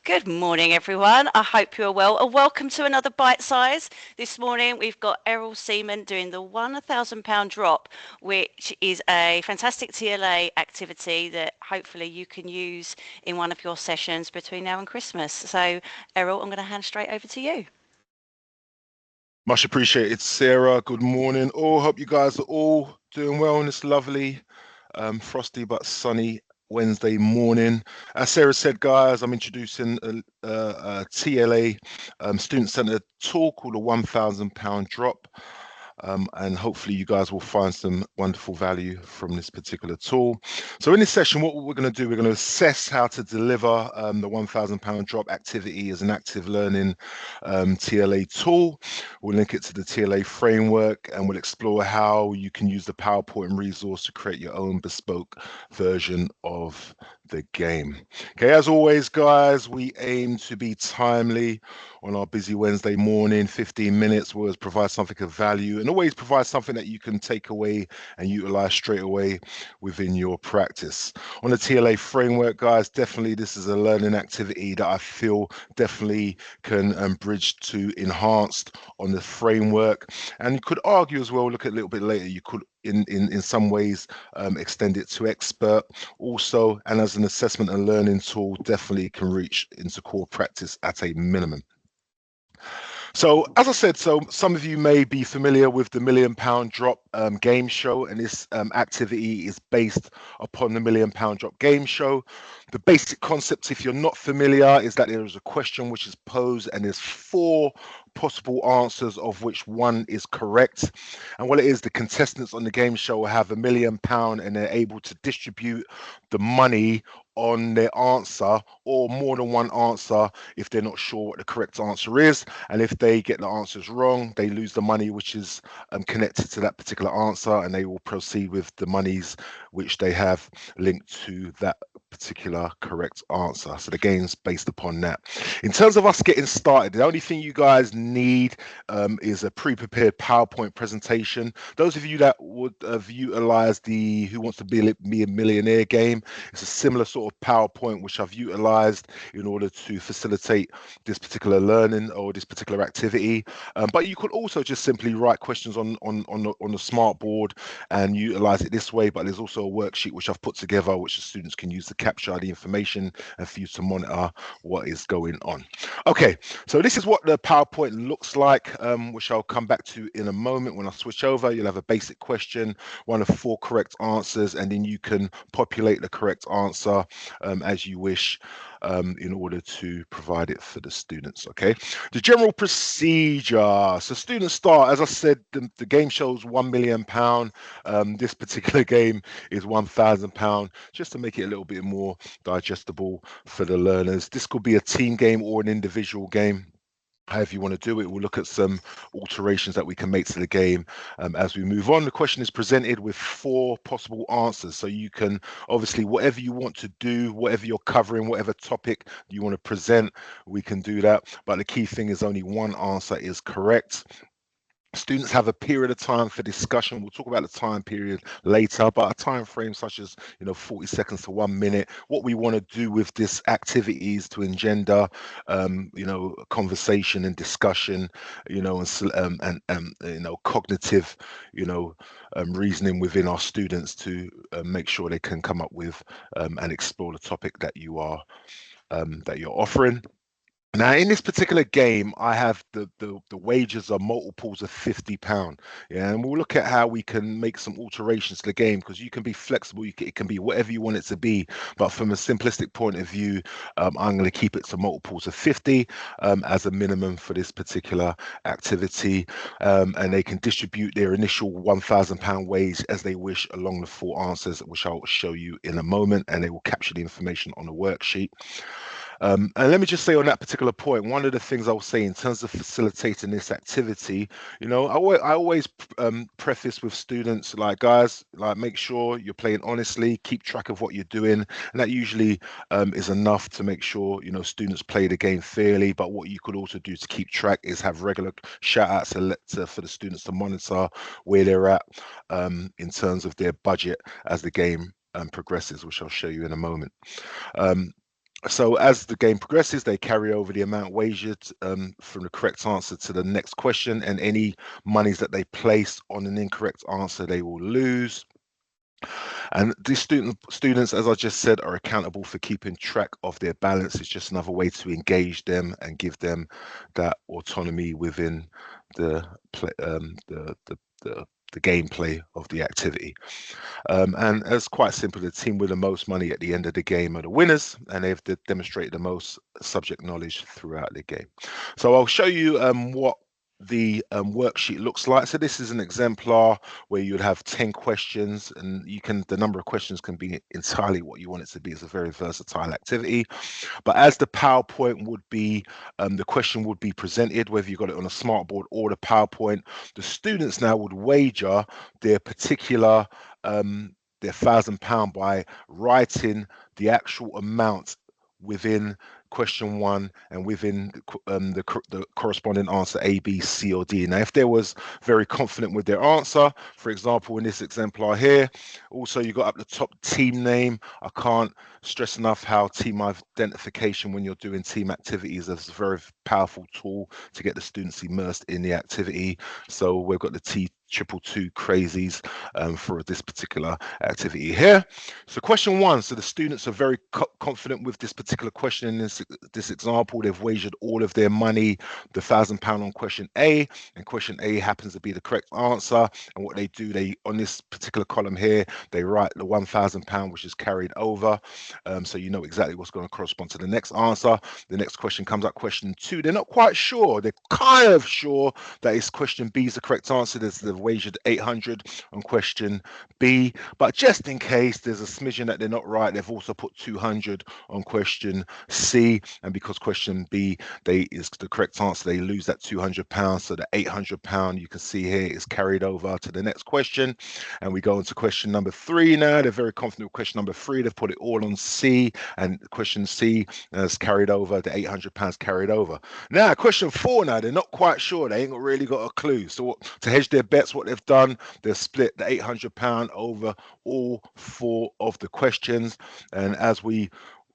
Good morning, everyone. I hope you're well, and welcome to another Bite Size. This morning, we've got Errol Seaman doing the £1,000 drop, which is a fantastic TLA activity that hopefully you can use in one of your sessions between now and Christmas. So, Errol, I'm going to hand straight over to you. Much appreciated, Sarah. Good morning. All hope you guys are all doing well on this lovely, frosty but sunny Wednesday morning. As Sarah said, guys, I'm introducing a TLA student-centered tool called a £1,000 drop. And hopefully you guys will find some wonderful value from this particular tool. So in this session, what we're going to do, we're going to assess how to deliver the £1,000 drop activity as an active learning TLA tool. We'll link it to the TLA framework, and we'll explore how you can use the PowerPoint resource to create your own bespoke version of the game. Okay, as always, guys, we aim to be timely on our busy Wednesday morning. 15 minutes will always provide something of value and always provide something that you can take away and utilize straight away within your practice. On the TLA framework, guys, definitely this is a learning activity that I feel definitely can bridge to enhanced on the framework. And you could argue as well, look at a little bit later, you could in some ways extend it to expert also, and as an assessment and learning tool, definitely can reach into core practice at a minimum. So, as I said, so some of you may be familiar with the £1,000,000 Drop game show, and this activity is based upon the £1,000,000 Drop game show. The basic concept, if you're not familiar, is that there is a question which is posed, and there's four possible answers of which one is correct. And what it is, the contestants on the game show will have £1,000,000, and they're able to distribute the money on their answer or more than one answer if they're not sure what the correct answer is. And if they get the answers wrong, they lose the money which is connected to that particular answer, and they will proceed with the monies which they have linked to that particular correct answer. So the game's based upon that. In terms of us getting started, the only thing you guys need is a pre-prepared PowerPoint presentation. Those of you that would have utilized the Who Wants to Be a Millionaire game, it's a similar sort of PowerPoint which I've utilized in order to facilitate this particular learning or this particular activity. But you could also just simply write questions on the smart board and utilize it this way. But there's also a worksheet which I've put together which the students can use to capture the information and for you to monitor what is going on. Okay, so this is what the PowerPoint looks like, which I'll come back to in a moment. When I switch over, you'll have a basic question, one of four correct answers, and then you can populate the correct answer as you wish in order to provide it for the students. Okay, the general procedure. So students start, as I said, the game shows £1,000,000. This particular game is £1,000, just to make it a little bit more digestible for the learners. This could be a team game or an individual game. However you want to do it, we'll look at some alterations that we can make to the game as we move on. The question is presented with four possible answers. So you can, obviously, whatever you want to do, whatever you're covering, whatever topic you want to present, we can do that. But the key thing is only one answer is correct. Students have a period of time for discussion. We'll talk about the time period later, but a time frame such as 40 seconds to 1 minute. What we want to do with this activity is to engender conversation and discussion, and cognitive reasoning within our students to make sure they can come up with and explore the topic that you're offering. Now, in this particular game, I have the wagers are multiples of £50. Yeah, and we'll look at how we can make some alterations to the game, because you can be flexible. It can be whatever you want it to be. But from a simplistic point of view, I'm going to keep it to multiples of 50 as a minimum for this particular activity. And they can distribute their initial £1,000 wage as they wish along the four answers, which I'll show you in a moment, and they will capture the information on the worksheet. And let me just say on that particular point, one of the things I will say in terms of facilitating this activity, I always preface with students, like, guys, like, make sure you're playing honestly, keep track of what you're doing. And that usually is enough to make sure, students play the game fairly. But what you could also do to keep track is have regular shout outs for the students to monitor where they're at in terms of their budget as the game progresses, which I'll show you in a moment. So as the game progresses, they carry over the amount wagered from the correct answer to the next question, and any monies that they place on an incorrect answer, they will lose. And these students, as I just said, are accountable for keeping track of their balance. It's just another way to engage them and give them that autonomy within the play, the gameplay of the activity. And it's quite simple. The team with the most money at the end of the game are the winners, and they've demonstrated the most subject knowledge throughout the game. So I'll show you what the worksheet looks like. So this is an exemplar where you'd have 10 questions, and the number of questions can be entirely what you want it to be. It's a very versatile activity. But as the PowerPoint would be, the question would be presented, whether you got it on a smartboard or the PowerPoint. The students now would wager their particular their £1,000 by writing the actual amount within question one and within the corresponding answer A, B, C, or D. Now, if they was very confident with their answer, for example, in this exemplar here, also you got up the top team name. I can't stress enough how team identification when you're doing team activities is a very powerful tool to get the students immersed in the activity. So we've got the T222 crazies for this particular activity here. So question one, so the students are very confident with this particular question. In this example, they've wagered all of their money, the £1,000 on question A, and question A happens to be the correct answer. And what they do, they on this particular column here, they write the £1,000 which is carried over. So you know exactly what's going to correspond to the next answer. The next question comes up, question two. They're not quite sure. They're kind of sure that it's question B is the correct answer. They've wagered 800 on question B, but just in case there's a smidgen that they're not right, they've also put 200 on question C, and because question B is the correct answer, they lose that £200. So the £800 you can see here is carried over to the next question, and we go into question number three now. They're very confident with question number three. They've put it all on C, and question C has carried over. The £800 carried over. Now question four. Now they're not quite sure. They ain't really got a clue. So to hedge their bets, what they've done, they've split the £800 over all four of the questions, and as we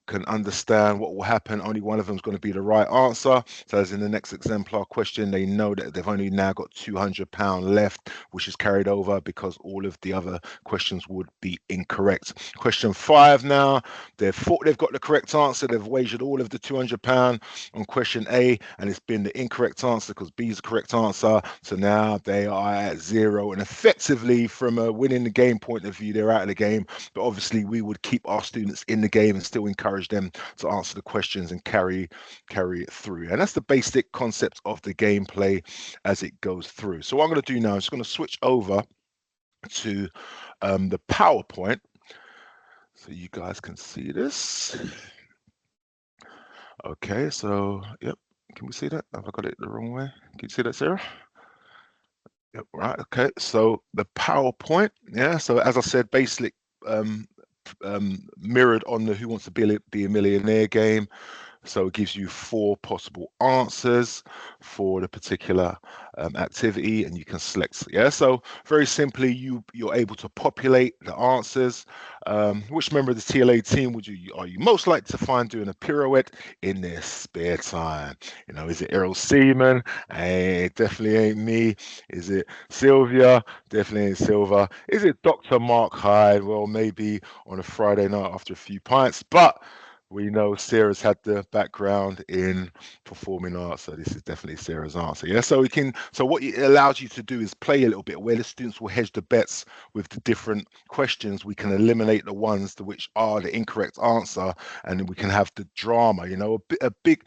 can understand what will happen, only one of them is going to be the right answer. So as in the next exemplar question, they know that they've only now got £200 left, which is carried over because all of the other questions would be incorrect. Question five now, they've thought they've got the correct answer. They've wagered all of the £200 on question A, and it's been the incorrect answer because B is the correct answer. So now they are at zero, and effectively from a winning the game point of view, they're out of the game. But obviously we would keep our students in the game and still encourage them to answer the questions and carry it through. And that's the basic concept of the gameplay as it goes through. So what I'm going to do now is going to switch over to the PowerPoint so you guys can see this. Okay, so yep, can we see that? Have I got it the wrong way? Can you see that, Sarah? Yep, right. Okay, so the PowerPoint, yeah. So as I said, basic mirrored on the Who Wants to Be a Millionaire game. So it gives you four possible answers for the particular activity, and you can select. Yeah, so very simply, you're able to populate the answers. Which member of the TLA team are you most likely to find doing a pirouette in their spare time? You know, is it Errol Seaman? Hey, definitely ain't me. Is it Sylvia? Definitely ain't Silva. Is it Dr. Mark Hyde? Well, maybe on a Friday night after a few pints, but we know Sarah's had the background in performing arts, so this is definitely Sarah's answer. Yeah, so what it allows you to do is play a little bit where the students will hedge the bets with the different questions. We can eliminate the ones to which are the incorrect answer, and then we can have the drama. You know, a big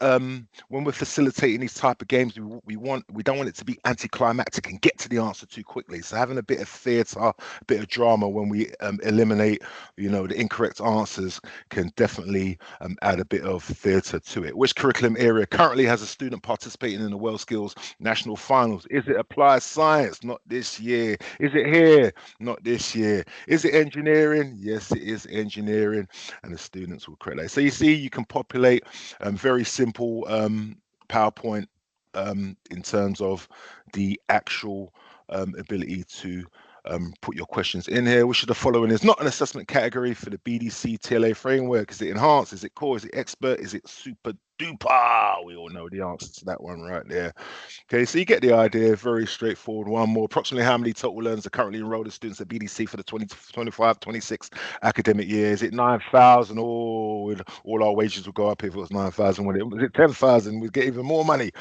when we're facilitating these type of games, we don't want it to be anticlimactic and get to the answer too quickly. So having a bit of theatre, a bit of drama when we eliminate, you know, the incorrect answers can definitely add a bit of theatre to it. Which curriculum area currently has a student participating in the World Skills National Finals? Is it applied science? Not this year. Is it here? Not this year. Is it engineering? Yes, it is engineering, and the students will correct that. So you see, you can populate very simple PowerPoint in terms of the actual ability to put your questions in here. Which of the following is not an assessment category for the BDC TLA framework? Is it enhanced? Is it core? Is it expert? Is it super duper? We all know the answer to that one right there. Okay, so you get the idea. Very straightforward. One more. Approximately how many total learners are currently enrolled as students at BDC for the 2025-26 academic year? Is it 9,000? Oh, all our wages would go up if it was 9,000. Was it 10,000? We'd get even more money.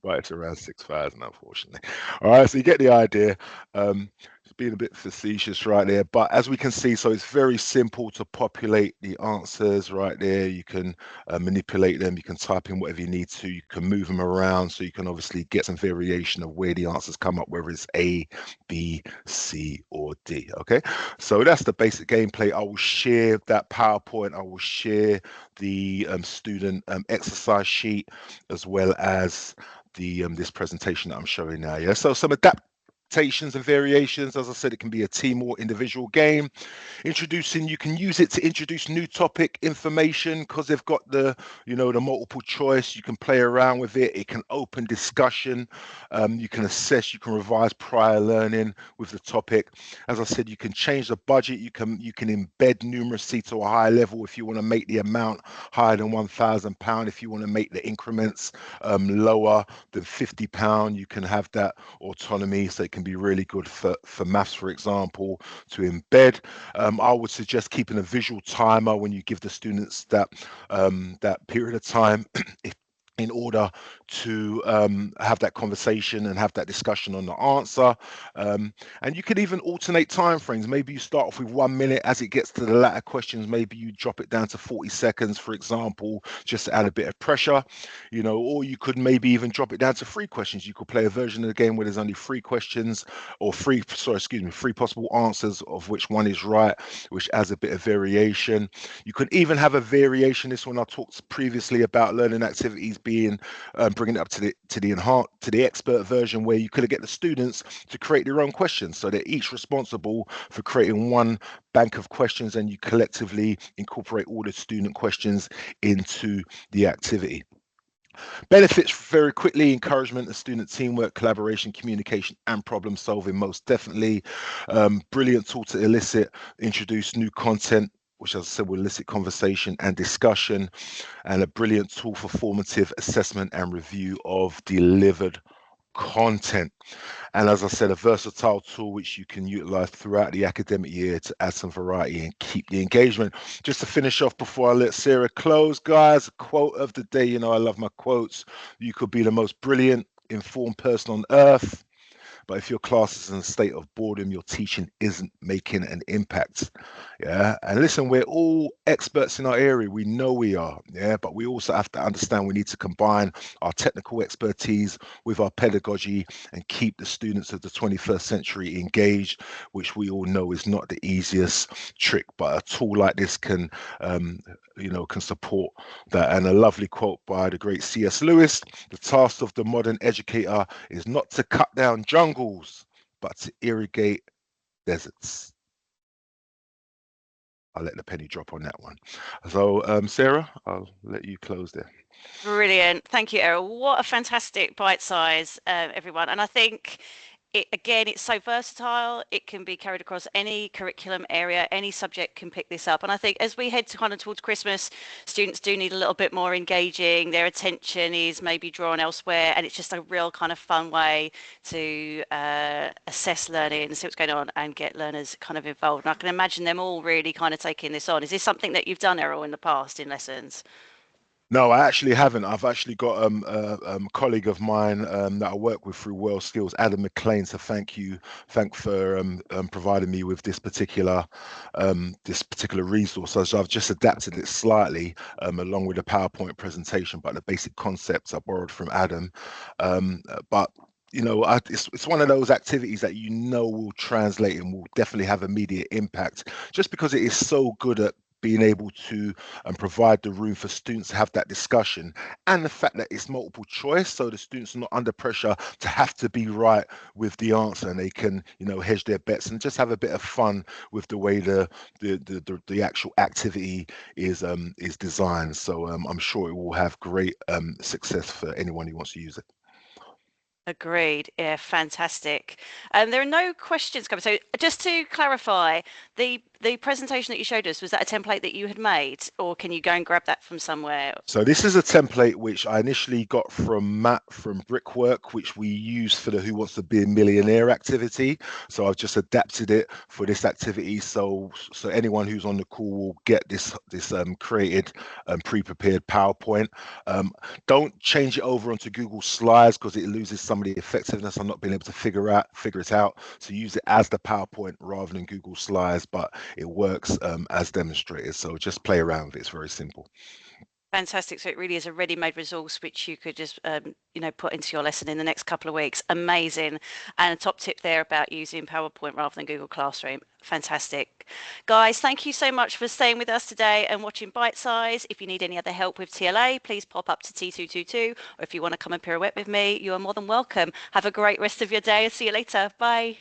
Right, it's around 6,000, unfortunately. All right, so you get the idea. It's being a bit facetious right there, but as we can see, so it's very simple to populate the answers right there. You can manipulate them. You can type in whatever you need to. You can move them around, so you can obviously get some variation of where the answers come up, whether it's A, B, C, or D. Okay, so that's the basic gameplay. I will share that PowerPoint. I will share the student exercise sheet as well as the this presentation that I'm showing now. Yeah, so some adaptations and variations. As I said, it can be a team or individual game. Introducing, you can use it to introduce new topic information because they've got the, the multiple choice. You can play around with it. It can open discussion. You can assess, you can revise prior learning with the topic. As I said, you can change the budget. You can embed numeracy to a higher level if you want to make the amount higher than £1,000. If you want to make the increments lower than £50, you can have that autonomy. So it can be really good for maths, for example, to embed. I would suggest keeping a visual timer when you give the students that that period of time in order to have that conversation and have that discussion on the answer. And you could even alternate time frames. Maybe you start off with 1 minute. As it gets to the latter questions, maybe you drop it down to 40 seconds, for example, just to add a bit of pressure, or you could maybe even drop it down to 3 questions. You could play a version of the game where there's only 3 questions or 3 possible answers, of which one is right, which adds a bit of variation. You could even have a variation. This one I talked previously about learning activities being bringing it up to the expert version, where you could get the students to create their own questions, so they're each responsible for creating one bank of questions, and you collectively incorporate all the student questions into the activity. Benefits very quickly: encouragement of student teamwork, collaboration, communication, and problem solving, most definitely. Brilliant tool to introduce new content, which, as I said, will elicit conversation and discussion, and a brilliant tool for formative assessment and review of delivered content. And as I said, a versatile tool which you can utilize throughout the academic year to add some variety and keep the engagement. Just to finish off before I let Sarah close, guys, quote of the day. I love my quotes. You could be the most brilliant, informed person on earth, but if your class is in a state of boredom, your teaching isn't making an impact. Yeah. And listen, we're all experts in our area. We know we are. Yeah. But we also have to understand we need to combine our technical expertise with our pedagogy and keep the students of the 21st century engaged, which we all know is not the easiest trick. But a tool like this can support that. And a lovely quote by the great C.S. Lewis: the task of the modern educator is not to cut down jungles, but to irrigate deserts. I'll let the penny drop on that one. So, Sarah, I'll let you close there. Brilliant. Thank you, Errol. What a fantastic bite size, everyone. And I think it's so versatile. It can be carried across any curriculum area, any subject can pick this up. And I think as we head to kind of towards Christmas, students do need a little bit more engaging. Their attention is maybe drawn elsewhere, and it's just a real kind of fun way to assess learning and see what's going on and get learners kind of involved. And I can imagine them all really kind of taking this on. Is this something that you've done, Errol, in the past in lessons? No, I actually haven't. I've actually got a colleague of mine that I work with through World Skills, Adam McLean. So thank for providing me with this particular resource. So I've just adapted it slightly along with the PowerPoint presentation, but the basic concepts I borrowed from Adam. But it's one of those activities that will translate and will definitely have immediate impact, just because it is so good at being able to provide the room for students to have that discussion, and the fact that it's multiple choice, so the students are not under pressure to have to be right with the answer, and they can hedge their bets and just have a bit of fun with the way the actual activity is designed. So I'm sure it will have great success for anyone who wants to use it. Agreed. Yeah, fantastic. And there are no questions coming. So just to clarify, the presentation that you showed us, was that a template that you had made, or can you go and grab that from somewhere? So this is a template which I initially got from Matt from Brickwork, which we use for the Who Wants to Be a Millionaire activity. So I've just adapted it for this activity. So anyone who's on the call will get this created pre-prepared PowerPoint. Um, don't change it over onto Google Slides because it loses some of the effectiveness. I'm not being able to figure it out. So use it as the PowerPoint rather than Google Slides, but it works as demonstrated. So just play around with it. It's very simple. Fantastic. So it really is a ready-made resource which you could just, put into your lesson in the next couple of weeks. Amazing. And a top tip there about using PowerPoint rather than Google Classroom. Fantastic. Guys, thank you so much for staying with us today and watching Bite Size. If you need any other help with TLA, please pop up to T222. Or if you want to come and pirouette with me, you are more than welcome. Have a great rest of your day and see you later. Bye.